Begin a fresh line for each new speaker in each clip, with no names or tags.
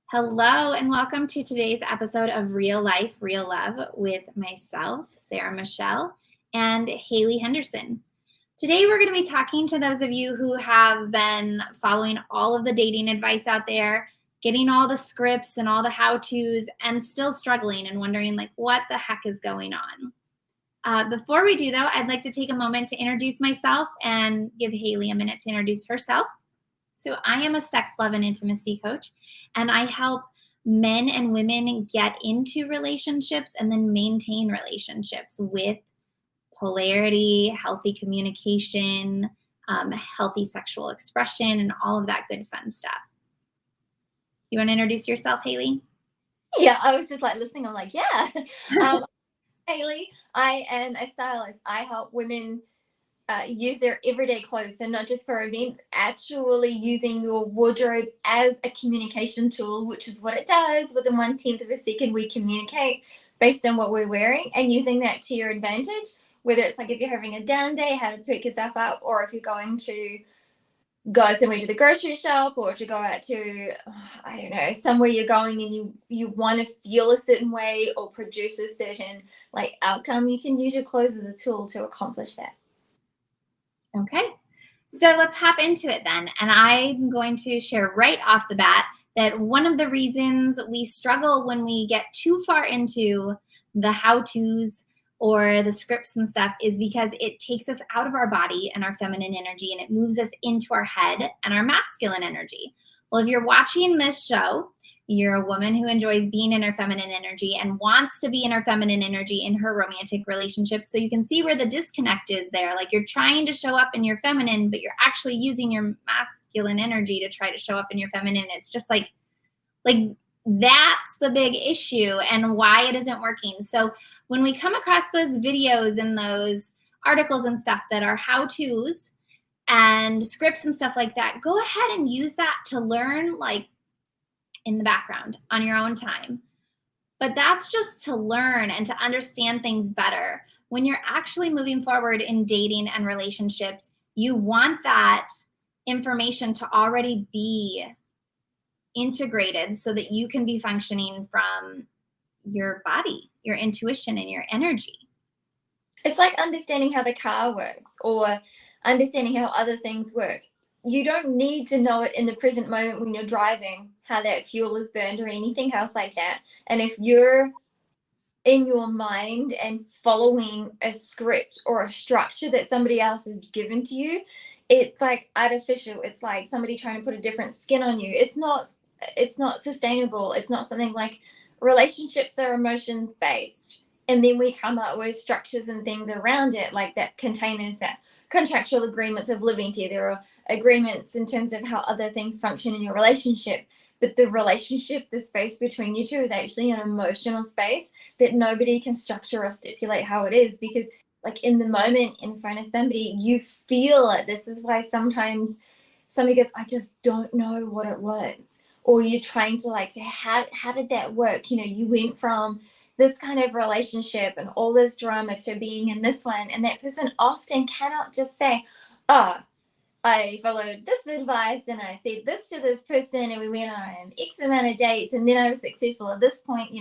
Hello, and welcome to today's episode of Real Life, Real Love with myself, Sarah Michelle, and Hayley Henderson. Today, we're going to be talking to those of you who have been following all of the dating advice out there, getting all the scripts and all the how-tos, and still struggling and wondering, what the heck is going on? Before we do, though, I'd like to take a moment to introduce myself and give Hayley a minute to introduce herself. So I am a sex, love, and intimacy coach, and I help men and women get into relationships and then maintain relationships with polarity, healthy communication, healthy sexual expression, and all of that good fun stuff. You want to introduce yourself, Hayley?
Yeah, I was just listening. I'm like, yeah. Hayley, I am a stylist. I help women use their everyday clothes, so not just for events, actually using your wardrobe as a communication tool, which is what it does. Within 1/10 of a second, we communicate based on what we're wearing and using that to your advantage, whether it's if you're having a down day, how to pick yourself up, or if you're going to go somewhere to the grocery shop or to go out to, I don't know, somewhere you're going and you want to feel a certain way or produce a certain outcome. You can use your clothes as a tool to accomplish that.
Okay, so let's hop into it then. And I'm going to share right off the bat that one of the reasons we struggle when we get too far into the how-tos or the scripts and stuff is because it takes us out of our body and our feminine energy, and it moves us into our head and our masculine energy. Well, if you're watching this show, you're a woman who enjoys being in her feminine energy and wants to be in her feminine energy in her romantic relationships. So you can see where the disconnect is there. You're trying to show up in your feminine, but you're actually using your masculine energy to try to show up in your feminine. It's just like that's the big issue and why it isn't working. So when we come across those videos and those articles and stuff that are how-tos and scripts and stuff like that, go ahead and use that to learn in the background on your own time. But that's just to learn and to understand things better. When you're actually moving forward in dating and relationships, you want that information to already be integrated so that you can be functioning from your body, your intuition, and your energy.
It's like understanding how the car works or understanding how other things work. You don't need to know it in the present moment when you're driving, how that fuel is burned or anything else like that. And if you're in your mind and following a script or a structure that somebody else has given to you, it's artificial. It's like somebody trying to put a different skin on you. It's not sustainable. It's not something relationships are emotions based. And then we come up with structures and things around it, that containers, that contractual agreements of living together, or agreements in terms of how other things function in your relationship. But the relationship, the space between you two, is actually an emotional space that nobody can structure or stipulate how it is, because in the moment in front of somebody, you feel it. This is why sometimes somebody goes, I just don't know what it was. Or you're trying to say, how did that work? You went from this kind of relationship and all this drama to being in this one. And that person often cannot just say, oh, I followed this advice and I said this to this person and we went on X amount of dates and then I was successful at this point.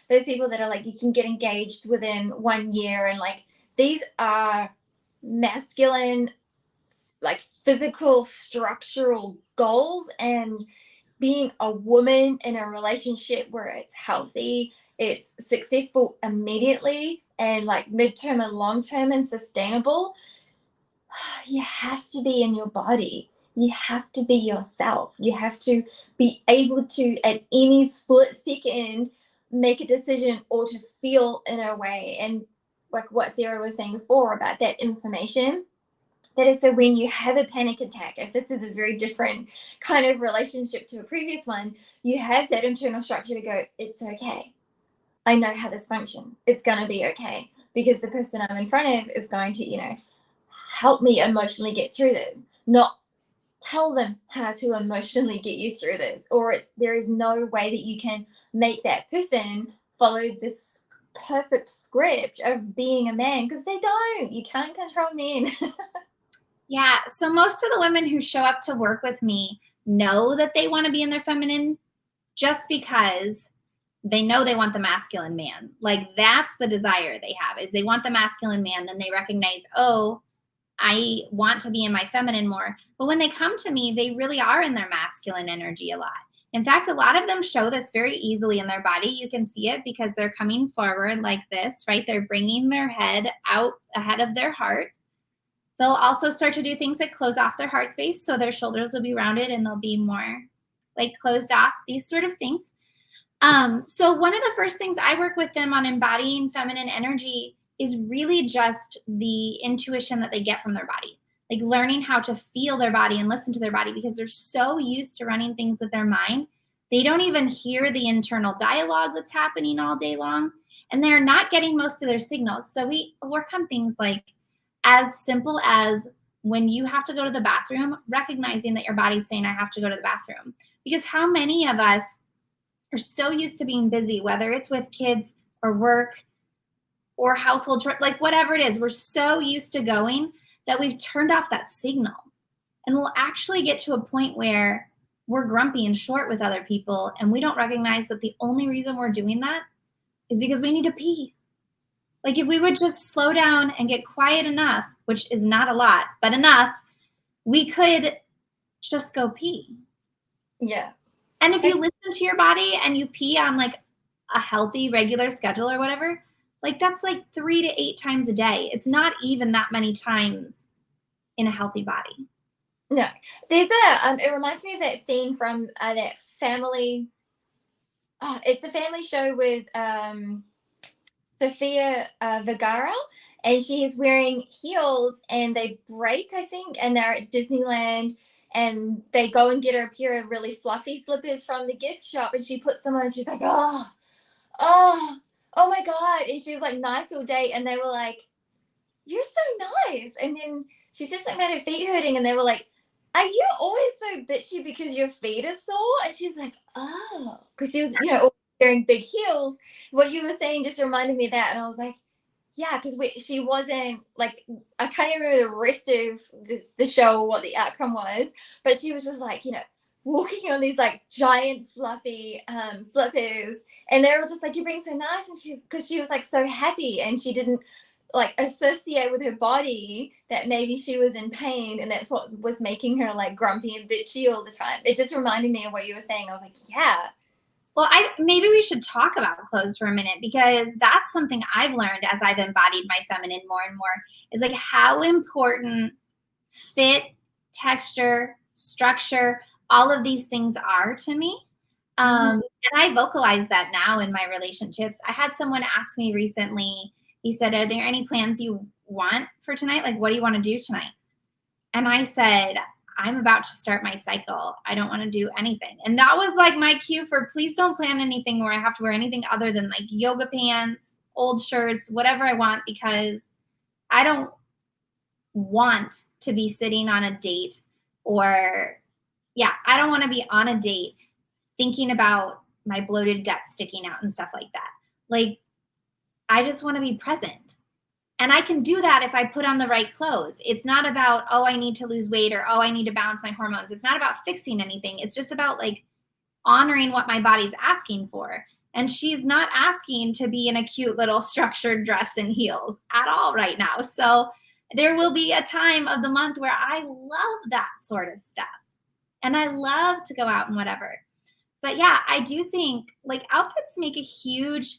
Those people that are you can get engaged within 1 year, and these are masculine, physical, structural goals. And being a woman in a relationship where it's healthy, it's successful immediately, and midterm and long term and sustainable, you have to be in your body. You have to be yourself. You have to be able to, at any split second, make a decision or to feel in a way. And what Sarah was saying before about that information, that is, so when you have a panic attack, if this is a very different kind of relationship to a previous one, you have that internal structure to go, it's okay. I know how this functions. It's going to be okay, because the person I'm in front of is going to, help me emotionally get through this, not tell them how to emotionally get you through this. Or there is no way that you can make that person follow this perfect script of being a man, because they don't. You can't control men.
Yeah, so most of the women who show up to work with me know that they want to be in their feminine just because they know they want the masculine man. Like that's the desire they have, is they want the masculine man. Then they recognize, oh, I want to be in my feminine more. But when they come to me, they really are in their masculine energy a lot. In fact, a lot of them show this very easily in their body. You can see it because they're coming forward like this, right? They're bringing their head out ahead of their heart. They'll also start to do things like close off their heart space. So their shoulders will be rounded and they'll be more like closed off, these sort of things. So one of the first things I work with them on embodying feminine energy is really just the intuition that they get from their body, like learning how to feel their body and listen to their body, because they're so used to running things with their mind. They don't even hear the internal dialogue that's happening all day long, and they're not getting most of their signals. So we work on things like as simple as when you have to go to the bathroom, recognizing that your body's saying, I have to go to the bathroom. Because how many of us are so used to being busy, whether it's with kids or work or household, like whatever it is, we're so used to going that we've turned off that signal. And we'll actually get to a point where we're grumpy and short with other people, and we don't recognize that the only reason we're doing that is because we need to pee. Like if we would just slow down and get quiet enough, which is not a lot, but enough, we could just go pee.
Yeah.
And if you listen to your body and you pee on like a healthy, regular schedule or whatever, like that's like 3 to 8 times a day. It's not even that many times in a healthy body.
No, there's it reminds me of that scene from that family. Oh, it's the family show with Sofia Vergara, and she is wearing heels and they break, I think, and they're at Disneyland, and they go and get her a pair of really fluffy slippers from the gift shop, and she puts them on and she's like, oh, oh my God. And she was like nice all day, and they were like, you're so nice. And then she said something about her feet hurting, and they were like, are you always so bitchy because your feet are sore? And she's like, oh, because she was, always wearing big heels. What you were saying just reminded me of that. And I was like, yeah, because she wasn't like, I can't even remember the rest of the show or what the outcome was, but she was just like, walking on these like giant fluffy slippers, and they were just like, you're being so nice. And because she was like so happy, and she didn't like associate with her body that maybe she was in pain, and that's what was making her like grumpy and bitchy all the time. It just reminded me of what you were saying. I was like, yeah.
Well, maybe we should talk about clothes for a minute, because that's something I've learned as I've embodied my feminine more and more, is like how important fit, texture, structure, all of these things are to me. And I vocalize that now in my relationships. I had someone ask me recently, he said, are there any plans you want for tonight? Like, what do you want to do tonight? And I said, I'm about to start my cycle. I don't want to do anything. And that was like my cue for, please don't plan anything where I have to wear anything other than like yoga pants, old shirts, whatever I want, because I don't want to be sitting on a date, or I don't want to be on a date thinking about my bloated gut sticking out and stuff like that. Like, I just want to be present. And I can do that if I put on the right clothes. It's not about, oh, I need to lose weight, or, oh, I need to balance my hormones. It's not about fixing anything. It's just about like honoring what my body's asking for. And she's not asking to be in a cute little structured dress and heels at all right now. So there will be a time of the month where I love that sort of stuff. And I love to go out and whatever. But yeah, I do think like outfits make a huge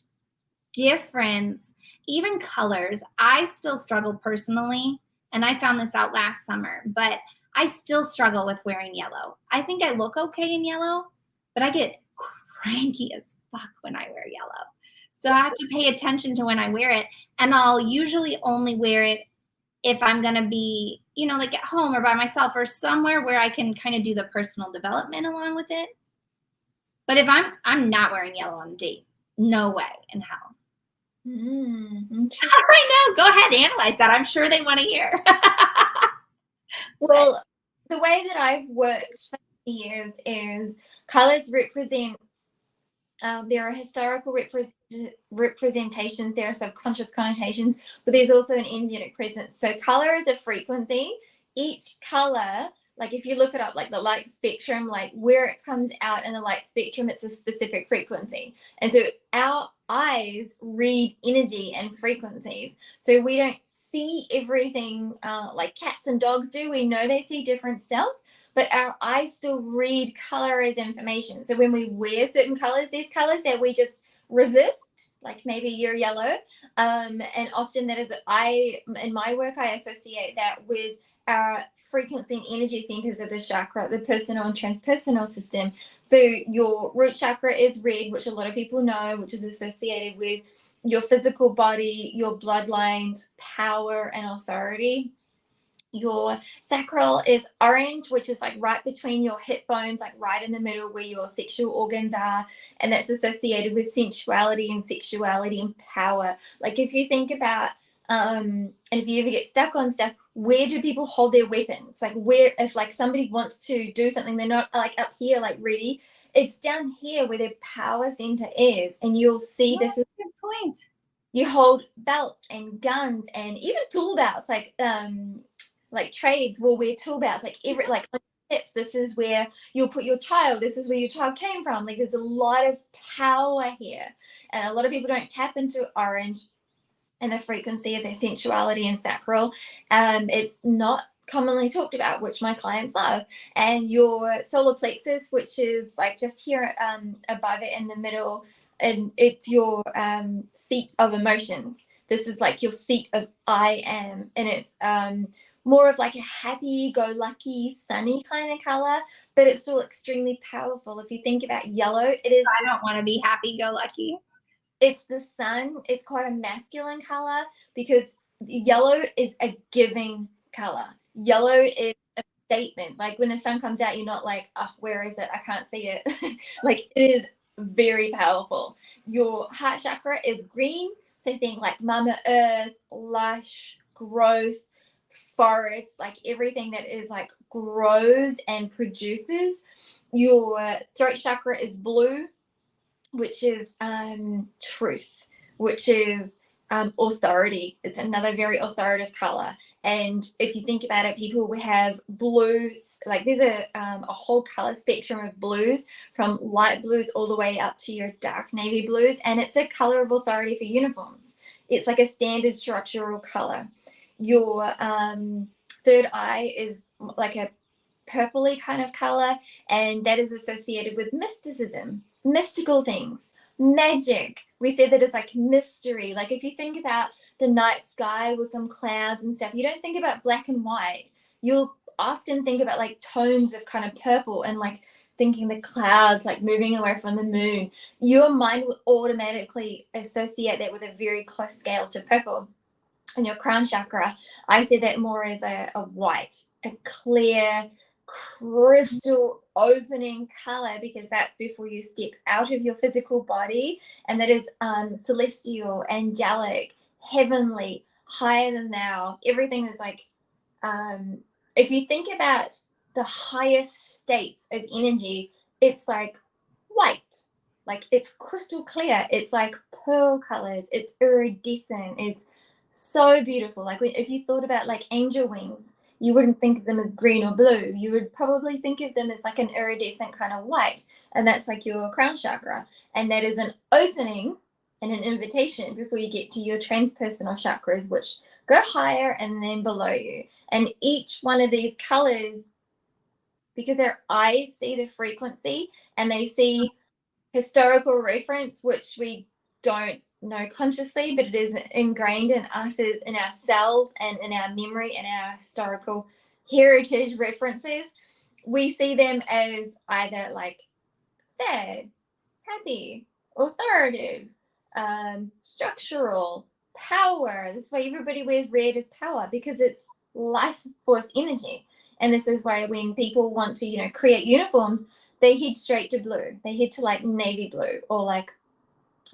difference. Even colors. I still struggle personally, and I found this out last summer, but I still struggle with wearing yellow. I think I look okay in yellow, but I get cranky as fuck when I wear yellow. So I have to pay attention to when I wear it, and I'll usually only wear it if I'm going to be, like at home or by myself or somewhere where I can kind of do the personal development along with it. But if I'm not wearing yellow on a date, no way in hell. I know. Go ahead, analyze that. I'm sure they want to hear.
Well, the way that I've worked for years is colors represent. There are historical representations. There are subconscious connotations, but there's also an energetic presence. So color is a frequency. Each color like if you look it up, like the light spectrum, like where it comes out in the light spectrum, it's a specific frequency. And so our eyes read energy and frequencies. So we don't see everything like cats and dogs do. We know they see different stuff, but our eyes still read color as information. So when we wear certain colors, there's colors that we just resist, like maybe you're yellow. And often that is, in my work, I associate that with our frequency and energy centers of the chakra, the personal and transpersonal system. So your root chakra is red, which a lot of people know, which is associated with your physical body, your bloodlines, power, and authority. Your sacral is orange, which is like right between your hip bones, like right in the middle where your sexual organs are. And that's associated with sensuality and power. Like if you think about, and if you ever get stuck on stuff, where do people hold their weapons? Like where, if like somebody wants to do something, they're not like up here, like ready. It's down here where their power center is. And you'll see this is
a good point.
You hold belts and guns and even tool belts, like trades will wear tool belts, like every like on hips. This is where you'll put your child. This is where your child came from. Like there's a lot of power here, and a lot of people don't tap into orange and the frequency of their sensuality and sacral. It's not commonly talked about, which my clients love. And your solar plexus, which is like just here above it in the middle, and it's your seat of emotions. This is like your seat of I am, and it's more of like a happy-go-lucky, sunny kind of color, but it's still extremely powerful. If you think about yellow, it is.
I don't want to be happy-go-lucky.
It's the sun. It's quite a masculine color because yellow is a giving color. Yellow is a statement. Like when the sun comes out, you're not like, oh, where is it? I can't see it. Like it is very powerful. Your heart chakra is green. So think like Mama Earth, lush, growth, forest, like everything that is like grows and produces. Your throat chakra is blue, which is truth, which is authority. It's another very authoritative color. And if you think about it, people will have blues, like there's a whole color spectrum of blues, from light blues all the way up to your dark navy blues. And it's a color of authority for uniforms. It's like a standard structural color. Your third eye is like a purpley kind of color, and that is associated with mysticism, mystical things, magic. We say that it's like mystery. Like if you think about the night sky with some clouds and stuff, you don't think about black and white. You'll often think about like tones of kind of purple and like thinking the clouds like moving away from the moon. Your mind will automatically associate that with a very close scale to purple. And your crown chakra, I see that more as a white, a clear, crystal opening color, because that's before you step out of your physical body, and that is celestial, angelic, heavenly, higher than thou. Everything is like, if you think about the highest states of energy, it's like white, like it's crystal clear, it's like pearl colors, it's iridescent, it's so beautiful. Like if you thought about like angel wings, you wouldn't think of them as green or blue. You would probably think of them as like an iridescent kind of white. And that's like your crown chakra. And that is an opening and an invitation before you get to your transpersonal chakras, which go higher and then below you. And each one of these colors, because their eyes see the frequency and they see historical reference, which we don't know consciously, but it is ingrained in us, in our cells and in our memory and our historical heritage references. We see them as either like sad, happy, authoritative, structural, power. This is why everybody wears red as power, because it's life force energy. And this is why when people want to, create uniforms, they head straight to blue. They head to like navy blue or like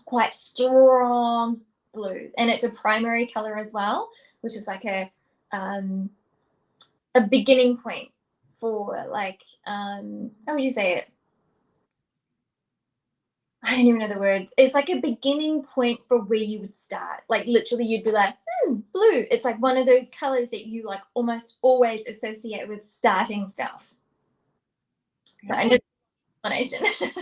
quite strong blues, and it's a primary color as well, which is like a beginning point for like how would you say it? I don't even know the words. It's like a beginning point for where you would start. Like literally, you'd be like, blue. It's like one of those colors that you like almost always associate with starting stuff. So I know the explanation.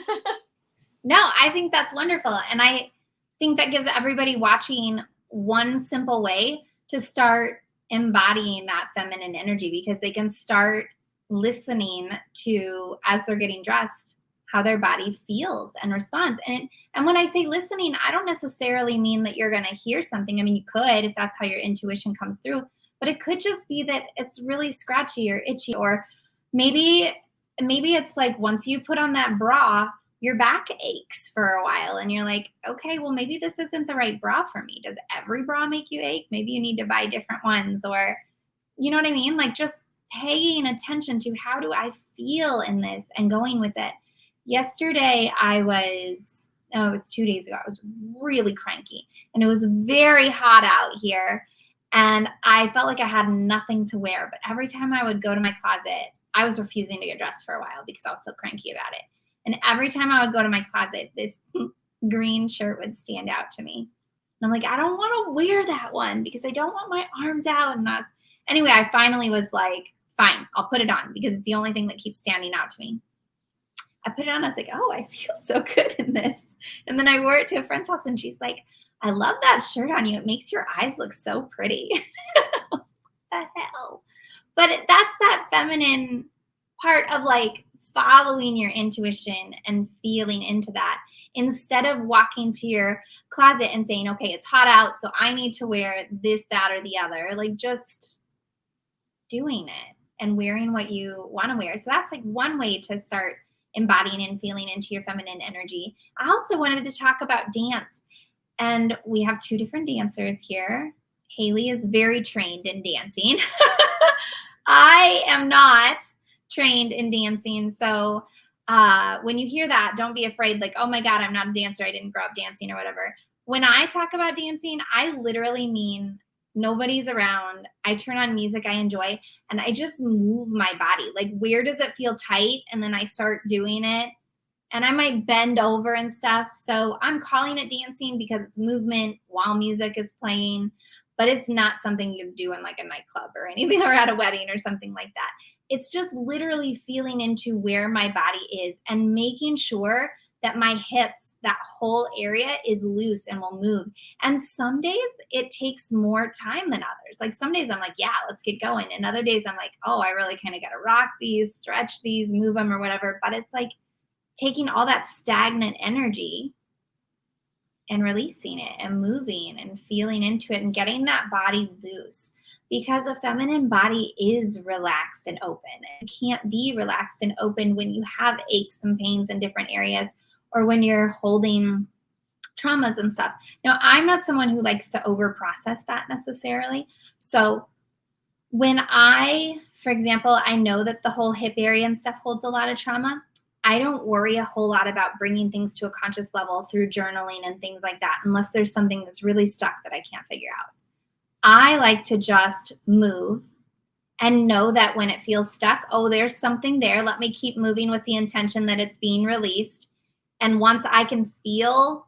No, I think that's wonderful. And I think that gives everybody watching one simple way to start embodying that feminine energy, because they can start listening to, as they're getting dressed, how their body feels and responds. And when I say listening, I don't necessarily mean that you're going to hear something. I mean, you could if that's how your intuition comes through, but it could just be that it's really scratchy or itchy, or maybe it's like once you put on that bra, your back aches for a while and you're like, okay, well, maybe this isn't the right bra for me. Does every bra make you ache? Maybe you need to buy different ones, or you know what I mean? Like just paying attention to, how do I feel in this, and going with it. Yesterday, it was 2 days ago, I was really cranky and it was very hot out here. And I felt like I had nothing to wear. But every time I would go to my closet, I was refusing to get dressed for a while because I was so cranky about it. And every time I would go to my closet, this green shirt would stand out to me. And I'm like, I don't want to wear that one because I don't want my arms out. And not. Anyway, I finally was like, fine, I'll put it on because it's the only thing that keeps standing out to me. I put it on. I was like, oh, I feel so good in this. And then I wore it to a friend's house and she's like, I love that shirt on you. It makes your eyes look so pretty. What the hell? But that's that feminine part of like following your intuition and feeling into that, instead of walking to your closet and saying, okay, it's hot out, so I need to wear this, that, or the other. Like just doing it and wearing what you want to wear. So that's like one way to start embodying and feeling into your feminine energy. I also wanted to talk about dance. And we have two different dancers here. Hayley is very trained in dancing. I am not trained in dancing. So when you hear that, don't be afraid, like, oh my God, I'm not a dancer. I didn't grow up dancing or whatever. When I talk about dancing, I literally mean nobody's around. I turn on music I enjoy and I just move my body. Like, where does it feel tight? And then I start doing it. And I might bend over and stuff. So I'm calling it dancing because it's movement while music is playing, but it's not something you do in like a nightclub or anything, or at a wedding or something like that. It's just literally feeling into where my body is and making sure that my hips, that whole area is loose and will move. And some days it takes more time than others. Like some days I'm like, yeah, let's get going. And other days I'm like, oh, I really kind of got to rock these, stretch these, move them or whatever. But it's like taking all that stagnant energy and releasing it and moving and feeling into it and getting that body loose, because a feminine body is relaxed and open. It can't be relaxed and open when you have aches and pains in different areas, or when you're holding traumas and stuff. Now, I'm not someone who likes to over process that necessarily. So when for example, I know that the whole hip area and stuff holds a lot of trauma, I don't worry a whole lot about bringing things to a conscious level through journaling and things like that, unless there's something that's really stuck that I can't figure out. I like to just move and know that when it feels stuck, oh, there's something there. Let me keep moving with the intention that it's being released. And once I can feel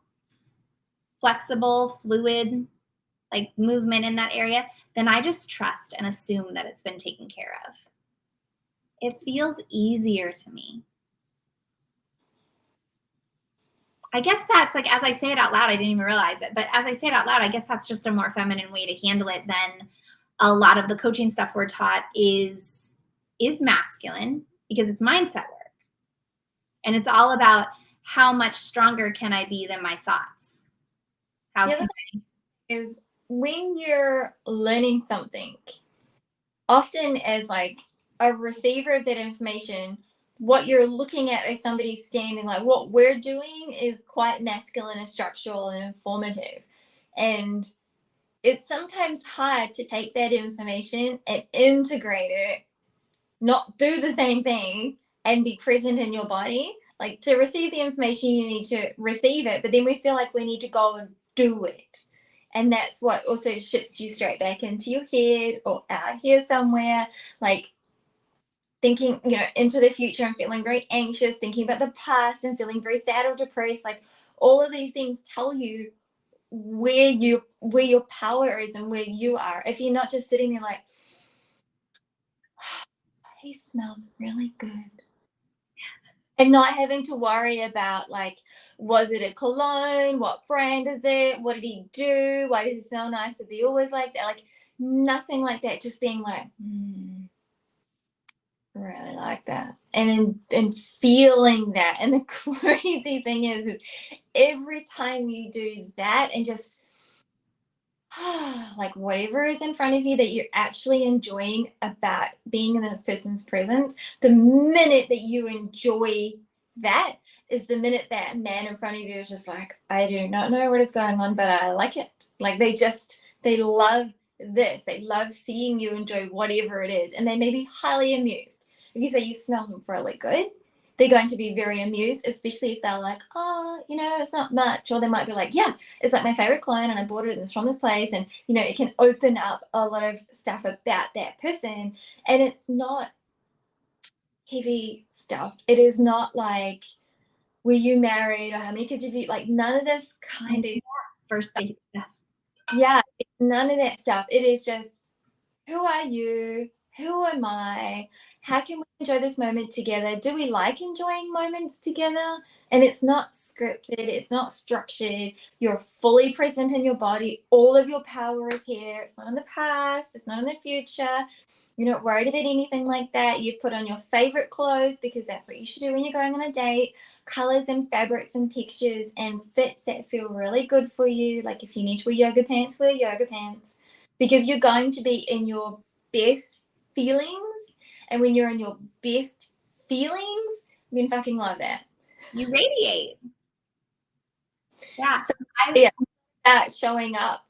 flexible, fluid, like movement in that area, then I just trust and assume that it's been taken care of. It feels easier to me. I guess that's like, as I say it out loud, I didn't even realize it, but as I say it out loud, I guess that's just a more feminine way to handle it than a lot of the coaching stuff we're taught is masculine, because it's mindset work. And it's all about how much stronger can I be than my thoughts? How
The
can
other thing is when you're learning something, often as like a receiver of that information, what you're looking at is somebody standing. Like what we're doing is quite masculine and structural and informative. And it's sometimes hard to take that information and integrate it, not do the same thing and be present in your body. Like to receive the information, you need to receive it, but then we feel like we need to go and do it. And that's what also shifts you straight back into your head or out here somewhere, like thinking, into the future and feeling very anxious, thinking about the past and feeling very sad or depressed. Like all of these things tell you where your power is and where you are. If you're not just sitting there like, he smells really good, and not having to worry about like, was it a cologne, what brand is it, what did he do, why does he smell nice, does he always like that, like nothing like that, just being like, I really like that, and feeling that. And the crazy thing is every time you do that and just like whatever is in front of you that you're actually enjoying about being in this person's presence, the minute that you enjoy that is the minute that man in front of you is just like, I do not know what is going on, but I like it. Like they love this. They love seeing you enjoy whatever it is. And they may be highly amused. If you say you smell really good, they're going to be very amused, especially if they're like, oh, it's not much. Or they might be like, yeah, it's like my favorite clone and I bought it from this place. And, it can open up a lot of stuff about that person. And it's not heavy stuff. It is not like, were you married or how many kids have you, like none of this kind of
first date stuff.
Yeah, none of that stuff. It is just, who are you? Who am I? How can we enjoy this moment together? Do we like enjoying moments together? And it's not scripted, it's not structured. You're fully present in your body. All of your power is here. It's not in the past, it's not in the future. You're not worried about anything like that. You've put on your favorite clothes because that's what you should do when you're going on a date. Colors and fabrics and textures and fits that feel really good for you. Like if you need to wear yoga pants, wear yoga pants. Because you're going to be in your best feelings. And when you're in your best feelings, you can fucking love that.
You radiate. Yeah.
So, yeah, showing up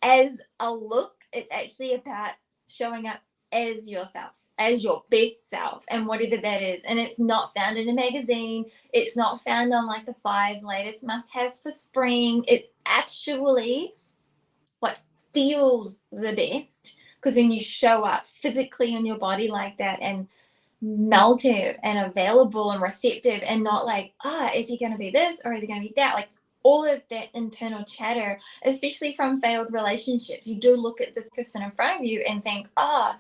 as a look. It's actually about showing up as yourself, as your best self, and whatever that is. And it's not found in a magazine. It's not found on like the 5 latest must-haves for spring. It's actually what feels the best. Because when you show up physically in your body like that and melted and available and receptive and not like, is he going to be this or is he going to be that? Like all of that internal chatter, especially from failed relationships, you do look at this person in front of you and think, how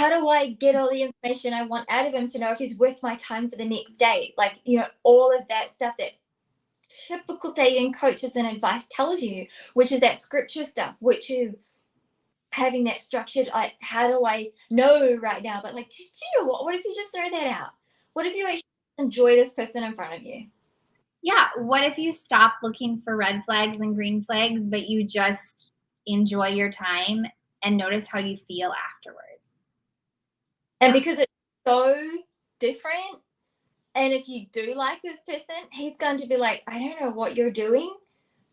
do I get all the information I want out of him to know if he's worth my time for the next date? Like, all of that stuff that typical dating coaches and advice tells you, which is that scripture stuff, which is having that structured, like, how do I know right now? But like, just, what if you just throw that out? What if you actually enjoy this person in front of you?
Yeah. What if you stop looking for red flags and green flags, but you just enjoy your time and notice how you feel afterwards?
And because it's so different, and if you do like this person, he's going to be like, I don't know what you're doing,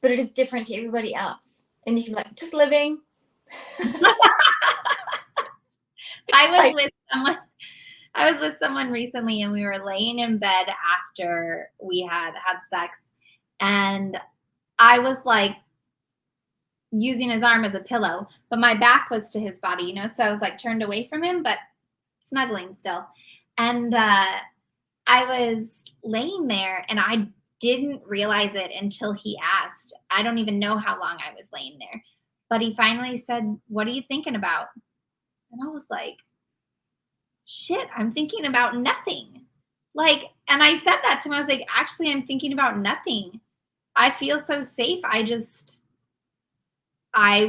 but it is different to everybody else. And you can be like, just living.
I was with someone recently and we were laying in bed after we had sex, and I was like using his arm as a pillow, but my back was to his body, so I was like turned away from him, but snuggling still. And I was laying there and I didn't realize it until he asked. I don't even know how long I was laying there, but he finally said, "What are you thinking about?" And I was like, shit, I'm thinking about nothing. Like, and I said that to him. I was like, actually, I'm thinking about nothing. I feel so safe. I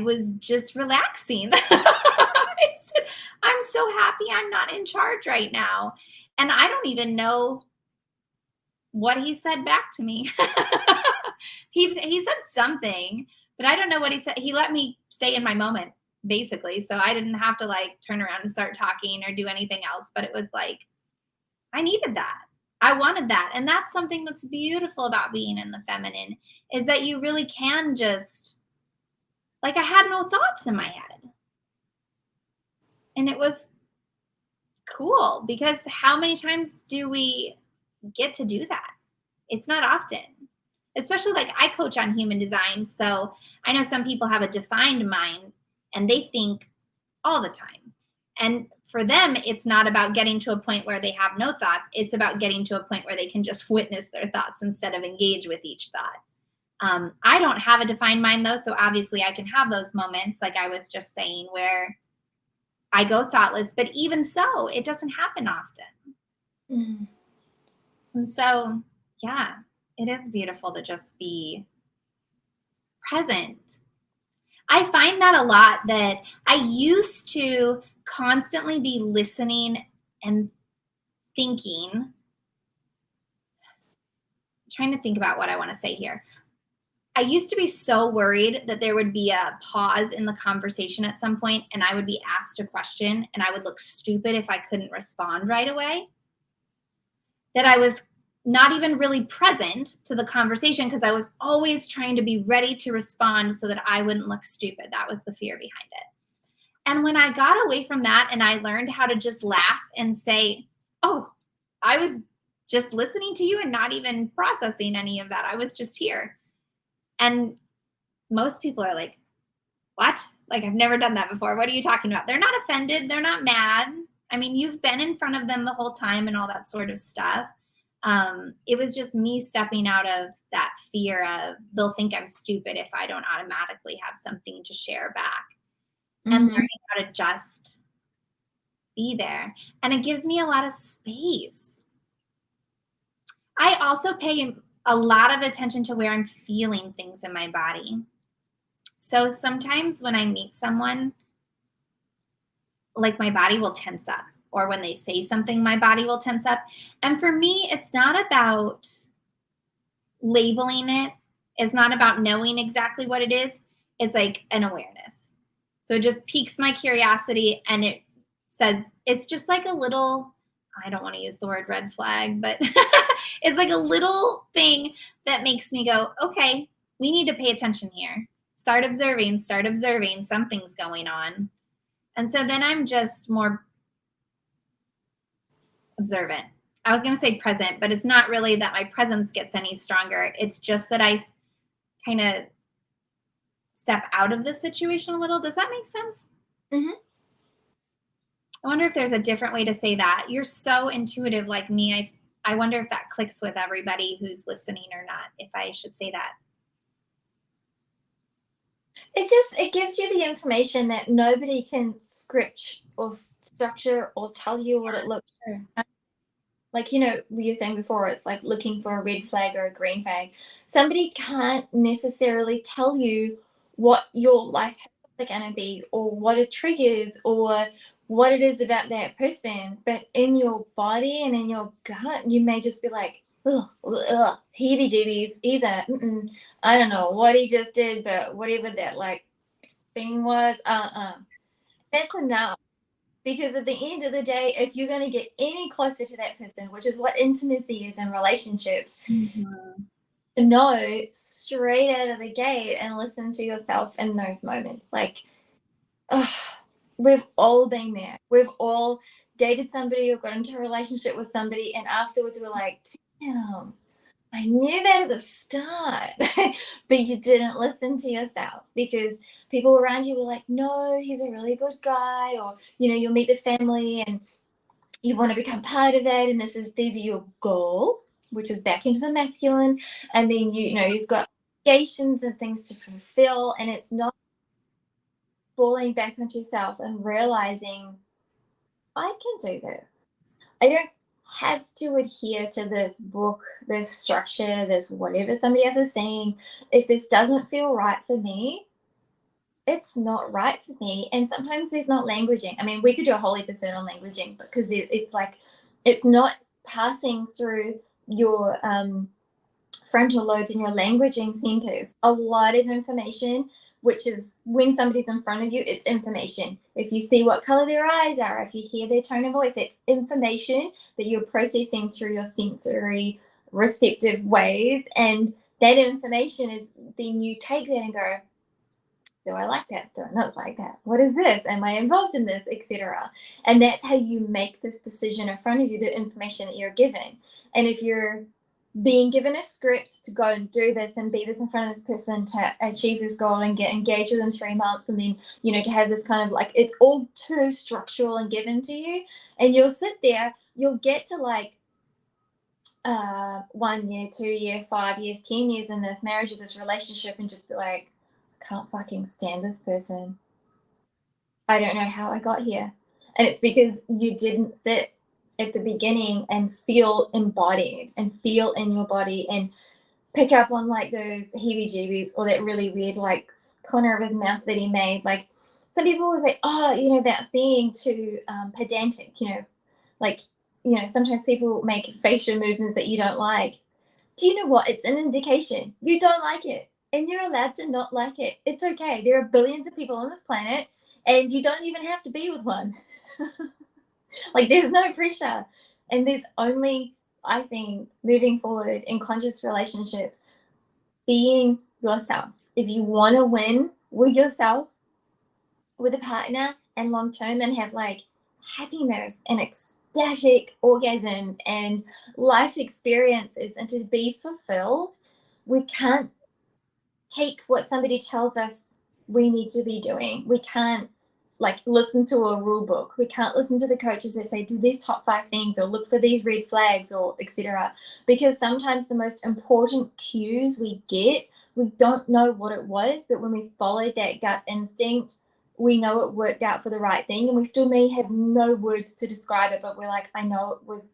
was just relaxing. I said, I'm so happy I'm not in charge right now. And I don't even know what he said back to me. He said something, but I don't know what he said. He let me stay in my moment, basically. So I didn't have to like turn around and start talking or do anything else. But it was like, I needed that. I wanted that. And that's something that's beautiful about being in the feminine, is that you really can just, like, I had no thoughts in my head. And it was cool, because how many times do we get to do that? It's not often. Especially, like, I coach on human design. So I know some people have a defined mind and they think all the time. And for them, it's not about getting to a point where they have no thoughts. It's about getting to a point where they can just witness their thoughts instead of engage with each thought. I don't have a defined mind though, so obviously I can have those moments, like I was just saying, where I go thoughtless, but even so, it doesn't happen often.
Mm.
And so, yeah, it is beautiful to just be present. I find that a lot, that I used to constantly be listening and thinking, trying to think about what I want to say here. I used to be so worried that there would be a pause in the conversation at some point and I would be asked a question and I would look stupid if I couldn't respond right away, that I was not even really present to the conversation because I was always trying to be ready to respond so that I wouldn't look stupid. That was the fear behind it. And when I got away from that and I learned how to just laugh and say, oh, I was just listening to you and not even processing any of that. I was just here. And most people are like, what? Like, I've never done that before. What are you talking about? They're not offended. They're not mad. I mean, you've been in front of them the whole time and all that sort of stuff. It was just me stepping out of that fear of they'll think I'm stupid if I don't automatically have something to share back, and
Mm-hmm.
learning how to just be there. And it gives me a lot of space. I also pay a lot of attention to where I'm feeling things in my body. So sometimes when I meet someone, like my body will tense up, or when they say something, my body will tense up. And for me, it's not about labeling it. It's not about knowing exactly what it is. It's like an awareness. So it just piques my curiosity and it says, it's just like a little, I don't want to use the word red flag, but it's like a little thing that makes me go, okay, we need to pay attention here. Start observing, something's going on. And so then I'm just more observant. I was going to say present, but it's not really that my presence gets any stronger. It's just that I kind of step out of the situation a little. Does that make sense?
Mm-hmm.
I wonder if there's a different way to say that. You're so intuitive like me. I wonder if that clicks with everybody who's listening or not, if I should say that.
It gives you the information that nobody can script or structure or tell you what it looks
Sure.
like. Like, you know, we were saying before, it's like looking for a red flag or a green flag. Somebody can't necessarily tell you what your life is going to be, or what a trigger is, or what it is about that person. But in your body and in your gut, you may just be like, ugh, ugh, heebie jeebies. He's a, I don't know what he just did, but whatever that like thing was, that's enough. Because at the end of the day, if you're going to get any closer to that person, which is what intimacy is in relationships,
Mm-hmm.
to know straight out of the gate and listen to yourself in those moments. Like, ugh, we've all been there. We've all dated somebody or got into a relationship with somebody, and afterwards we're like, damn, I knew that at the start, but you didn't listen to yourself because people around you were like, no, he's a really good guy. Or, you know, you'll meet the family and you want to become part of that. And these are your goals, which is back into the masculine. And then, you know, you've got obligations and things to fulfill. And it's not falling back onto yourself and realizing, I can do this. I don't have to adhere to this book, this structure, this whatever somebody else is saying. If this doesn't feel right for me, it's not right for me. And sometimes there's not languaging. I mean, we could do a whole episode on languaging because it's like, it's not passing through your frontal lobes in your languaging centers. A lot of information, which is when somebody's in front of you, it's information. If you see what color their eyes are, if you hear their tone of voice, it's information that you're processing through your sensory receptive ways. And that information is then you take that and go, do I like that? Do I not like that? What is this? Am I involved in this? Etc. And that's how you make this decision in front of you, the information that you're given. And if you're being given a script to go and do this and be this in front of this person to achieve this goal and get engaged within 3 months, and then, you know, to have this kind of like, it's all too structural and given to you, and you'll sit there, you'll get to like 1 year, 2 year, 5 years, 10 years in this marriage or this relationship and just be like, can't fucking stand this person. I don't know how I got here. And it's because you didn't sit at the beginning and feel embodied and feel in your body and pick up on like those heebie jeebies or that really weird like corner of his mouth that he made. Like some people will say, oh, that's being too pedantic, like, sometimes people make facial movements that you don't like. Do you know what? It's an indication you don't like it. And you're allowed to not like it. It's okay. There are billions of people on this planet, and you don't even have to be with one. Like, there's no pressure. And there's only, I think, moving forward in conscious relationships, being yourself. If you want to win with yourself, with a partner, and long term, and have like happiness and ecstatic orgasms and life experiences, and to be fulfilled, we can't take what somebody tells us we need to be doing. We can't like listen to a rule book. We can't listen to the coaches that say do these top 5 things or look for these red flags or etc. Because sometimes the most important cues we get, we don't know what it was, but when we followed that gut instinct, we know it worked out for the right thing, and we still may have no words to describe it, but we're like, I know it was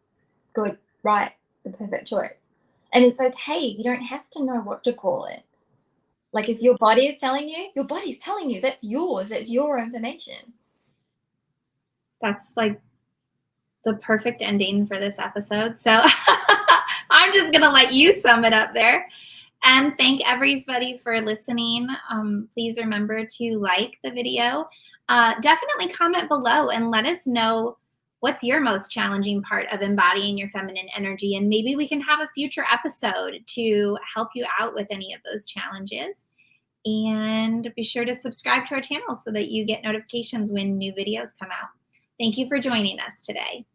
good, right, the perfect choice. And it's okay. You don't have to know what to call it. Like if your body is telling you, your body's telling you. That's yours. That's your information.
That's like the perfect ending for this episode. So I'm just going to let you sum it up there. And thank everybody for listening. Please remember to like the video. Definitely comment below and let us know what's your most challenging part of embodying your feminine energy. And maybe we can have a future episode to help you out with any of those challenges. And be sure to subscribe to our channel so that you get notifications when new videos come out. Thank you for joining us today.